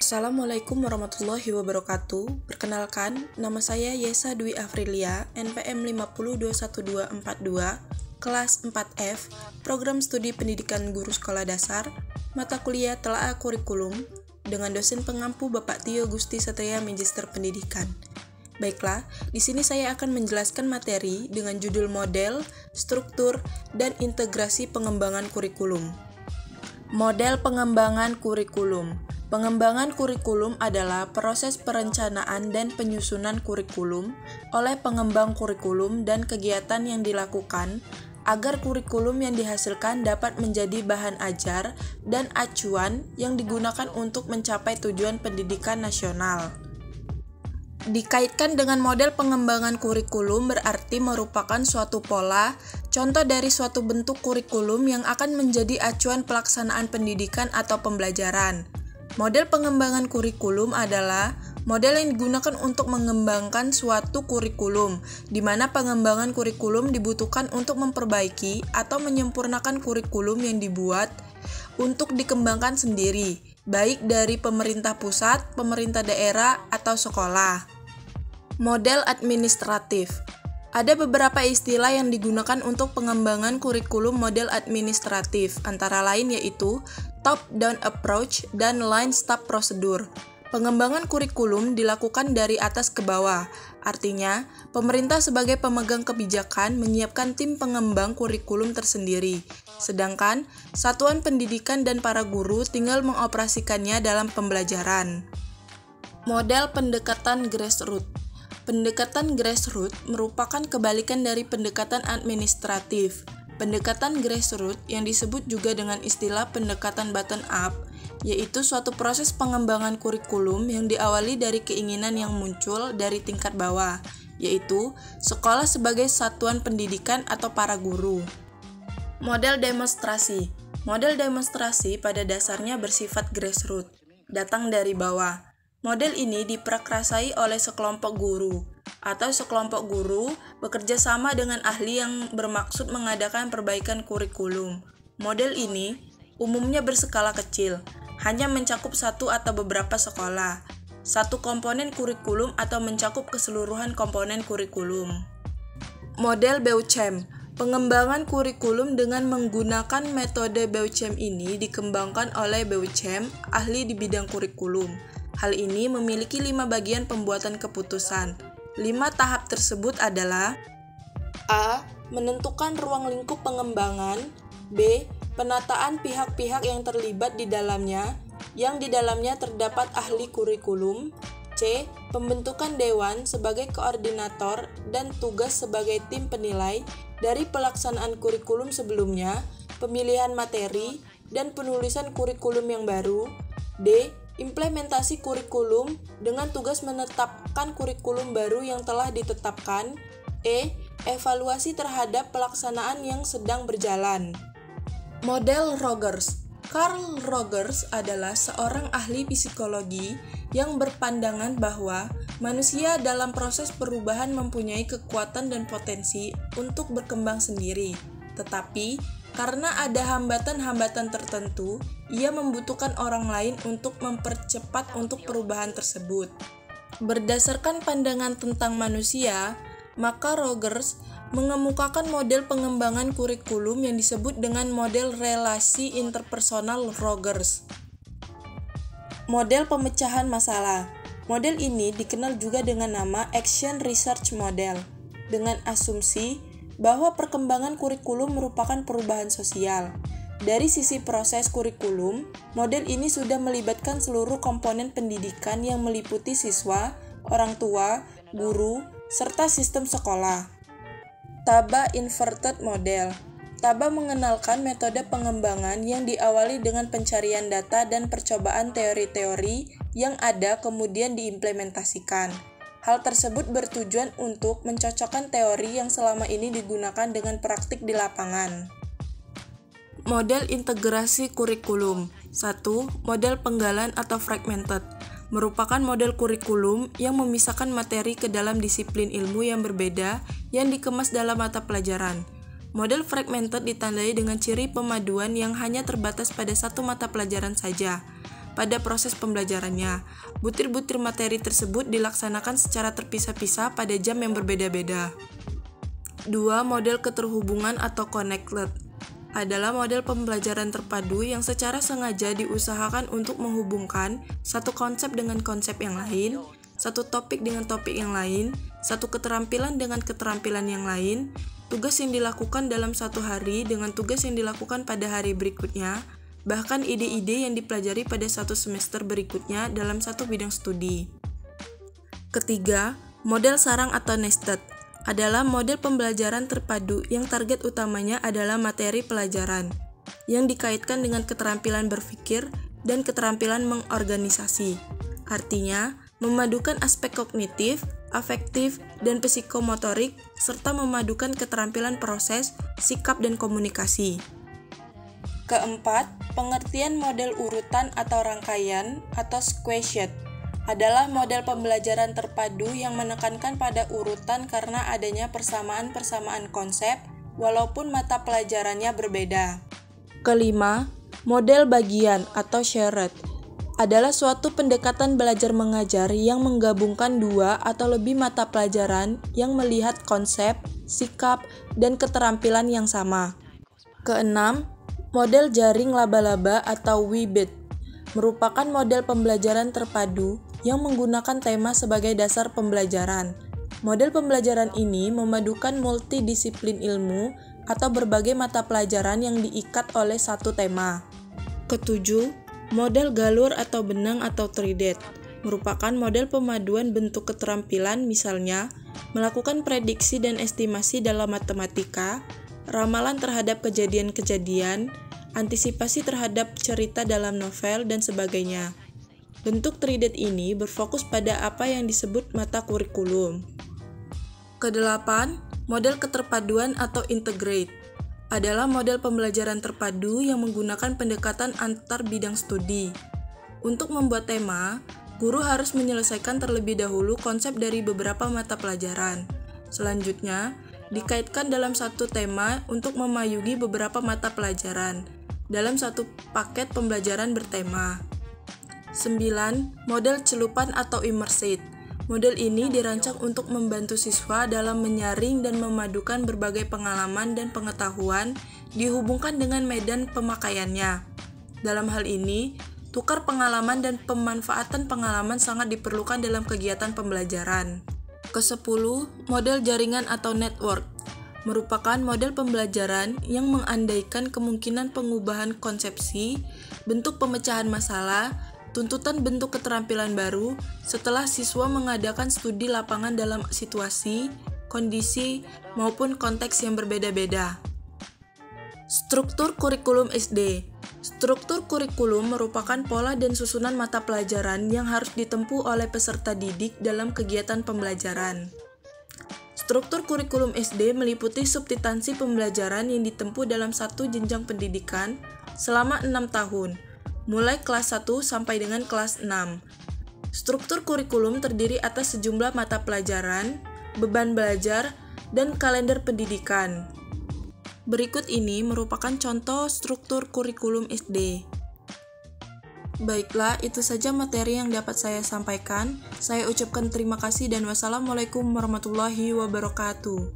Assalamualaikum warahmatullahi wabarakatuh. Perkenalkan, nama saya Yesa Dwi Afrilia, NPM 5021242, kelas 4F, Program Studi Pendidikan Guru Sekolah Dasar, mata kuliah Telaah Kurikulum, dengan dosen pengampu Bapak Tio Gusti Satria Magister Pendidikan. Baiklah, di sini saya akan menjelaskan materi dengan judul model, struktur, dan integrasi pengembangan kurikulum. Model pengembangan kurikulum. Pengembangan kurikulum adalah proses perencanaan dan penyusunan kurikulum oleh pengembang kurikulum dan kegiatan yang dilakukan agar kurikulum yang dihasilkan dapat menjadi bahan ajar dan acuan yang digunakan untuk mencapai tujuan pendidikan nasional. Dikaitkan dengan model pengembangan kurikulum berarti merupakan suatu pola, contoh dari suatu bentuk kurikulum yang akan menjadi acuan pelaksanaan pendidikan atau pembelajaran. Model pengembangan kurikulum adalah model yang digunakan untuk mengembangkan suatu kurikulum, di mana pengembangan kurikulum dibutuhkan untuk memperbaiki atau menyempurnakan kurikulum yang dibuat untuk dikembangkan sendiri, baik dari pemerintah pusat, pemerintah daerah, atau sekolah. Model administratif. Ada beberapa istilah yang digunakan untuk pengembangan kurikulum model administratif, antara lain yaitu top-down approach dan line-stop procedure. Pengembangan kurikulum dilakukan dari atas ke bawah, artinya pemerintah sebagai pemegang kebijakan menyiapkan tim pengembang kurikulum tersendiri, sedangkan satuan pendidikan dan para guru tinggal mengoperasikannya dalam pembelajaran. Model pendekatan grassroots. Pendekatan grassroots merupakan kebalikan dari pendekatan administratif. Pendekatan grassroots yang disebut juga dengan istilah pendekatan bottom up, yaitu suatu proses pengembangan kurikulum yang diawali dari keinginan yang muncul dari tingkat bawah, yaitu sekolah sebagai satuan pendidikan atau para guru. Model demonstrasi. Model demonstrasi pada dasarnya bersifat grassroots, datang dari bawah. Model ini diprakarsai oleh sekelompok guru, atau sekelompok guru bekerja sama dengan ahli yang bermaksud mengadakan perbaikan kurikulum. Model ini umumnya berskala kecil, hanya mencakup satu atau beberapa sekolah, satu komponen kurikulum atau mencakup keseluruhan komponen kurikulum. Model BEUCEM. Pengembangan kurikulum dengan menggunakan metode BEUCEM ini dikembangkan oleh BEUCEM, ahli di bidang kurikulum. Hal ini memiliki 5 bagian pembuatan keputusan. 5 tahap tersebut adalah: A. Menentukan ruang lingkup pengembangan. B. Penataan pihak-pihak yang terlibat di dalamnya, yang di dalamnya terdapat ahli kurikulum. C. Pembentukan dewan sebagai koordinator dan tugas sebagai tim penilai dari pelaksanaan kurikulum sebelumnya, pemilihan materi, dan penulisan kurikulum yang baru. D. Implementasi kurikulum dengan tugas menetapkan kurikulum baru yang telah ditetapkan. E. Evaluasi terhadap pelaksanaan yang sedang berjalan. Model Rogers. Carl Rogers adalah seorang ahli psikologi yang berpandangan bahwa manusia dalam proses perubahan mempunyai kekuatan dan potensi untuk berkembang sendiri, tetapi karena ada hambatan-hambatan tertentu, ia membutuhkan orang lain untuk mempercepat untuk perubahan tersebut. Berdasarkan pandangan tentang manusia, maka Rogers mengemukakan model pengembangan kurikulum yang disebut dengan model relasi interpersonal Rogers. Model pemecahan masalah. Model ini dikenal juga dengan nama Action Research Model, dengan asumsi bahwa perkembangan kurikulum merupakan perubahan sosial. Dari sisi proses kurikulum, model ini sudah melibatkan seluruh komponen pendidikan yang meliputi siswa, orang tua, guru, serta sistem sekolah. Taba Inverted Model. Taba mengenalkan metode pengembangan yang diawali dengan pencarian data dan percobaan teori-teori yang ada kemudian diimplementasikan. Hal tersebut bertujuan untuk mencocokkan teori yang selama ini digunakan dengan praktik di lapangan. Model integrasi kurikulum. 1. Model penggalan atau fragmented. Merupakan model kurikulum yang memisahkan materi ke dalam disiplin ilmu yang berbeda yang dikemas dalam mata pelajaran. Model fragmented ditandai dengan ciri pemaduan yang hanya terbatas pada satu mata pelajaran saja. pada proses pembelajarannya. Butir-butir materi tersebut dilaksanakan secara terpisah-pisah pada jam yang berbeda-beda. 2. Model keterhubungan atau connected adalah model pembelajaran terpadu yang secara sengaja diusahakan untuk menghubungkan satu konsep dengan konsep yang lain, satu topik dengan topik yang lain, satu keterampilan dengan keterampilan yang lain, tugas yang dilakukan dalam satu hari dengan tugas yang dilakukan pada hari berikutnya, bahkan ide-ide yang dipelajari pada satu semester berikutnya dalam satu bidang studi. Ketiga, model sarang atau nested adalah model pembelajaran terpadu yang target utamanya adalah materi pelajaran, yang dikaitkan dengan keterampilan berpikir dan keterampilan mengorganisasi. Artinya, memadukan aspek kognitif, afektif, dan psikomotorik, serta memadukan keterampilan proses, sikap, dan komunikasi. Keempat, pengertian model urutan atau rangkaian atau squashed adalah model pembelajaran terpadu yang menekankan pada urutan karena adanya persamaan-persamaan konsep walaupun mata pelajarannya berbeda. Kelima, model bagian atau shared adalah suatu pendekatan belajar mengajar yang menggabungkan dua atau lebih mata pelajaran yang melihat konsep, sikap, dan keterampilan yang sama. Keenam, model jaring laba-laba atau Webbed merupakan model pembelajaran terpadu yang menggunakan tema sebagai dasar pembelajaran. Model pembelajaran ini memadukan multidisiplin ilmu atau berbagai mata pelajaran yang diikat oleh satu tema. Ketujuh, model galur atau benang atau triad merupakan model pemaduan bentuk keterampilan, misalnya melakukan prediksi dan estimasi dalam matematika, ramalan terhadap kejadian-kejadian, antisipasi terhadap cerita dalam novel, dan sebagainya. Bentuk triad ini berfokus pada apa yang disebut mata kurikulum. Kedelapan, model keterpaduan atau integrate adalah model pembelajaran terpadu yang menggunakan pendekatan antar bidang studi. Untuk membuat tema, guru harus menyelesaikan terlebih dahulu konsep dari beberapa mata pelajaran. Selanjutnya, dikaitkan dalam satu tema untuk memayungi beberapa mata pelajaran dalam satu paket pembelajaran bertema. 9. Model celupan atau immersive. Model ini dirancang untuk membantu siswa dalam menyaring dan memadukan berbagai pengalaman dan pengetahuan dihubungkan dengan medan pemakaiannya. Dalam hal ini, tukar pengalaman dan pemanfaatan pengalaman sangat diperlukan dalam kegiatan pembelajaran. Ke-10, model jaringan atau network merupakan model pembelajaran yang mengandaikan kemungkinan pengubahan konsepsi, bentuk pemecahan masalah, tuntutan bentuk keterampilan baru setelah siswa mengadakan studi lapangan dalam situasi, kondisi, maupun konteks yang berbeda-beda. Struktur kurikulum SD. Struktur kurikulum merupakan pola dan susunan mata pelajaran yang harus ditempuh oleh peserta didik dalam kegiatan pembelajaran. Struktur kurikulum SD meliputi substansi pembelajaran yang ditempuh dalam satu jenjang pendidikan selama 6 tahun, mulai kelas 1 sampai dengan kelas 6. Struktur kurikulum terdiri atas sejumlah mata pelajaran, beban belajar, dan kalender pendidikan. Berikut ini merupakan contoh struktur kurikulum SD. Baiklah, itu saja materi yang dapat saya sampaikan. Saya ucapkan terima kasih dan wassalamualaikum warahmatullahi wabarakatuh.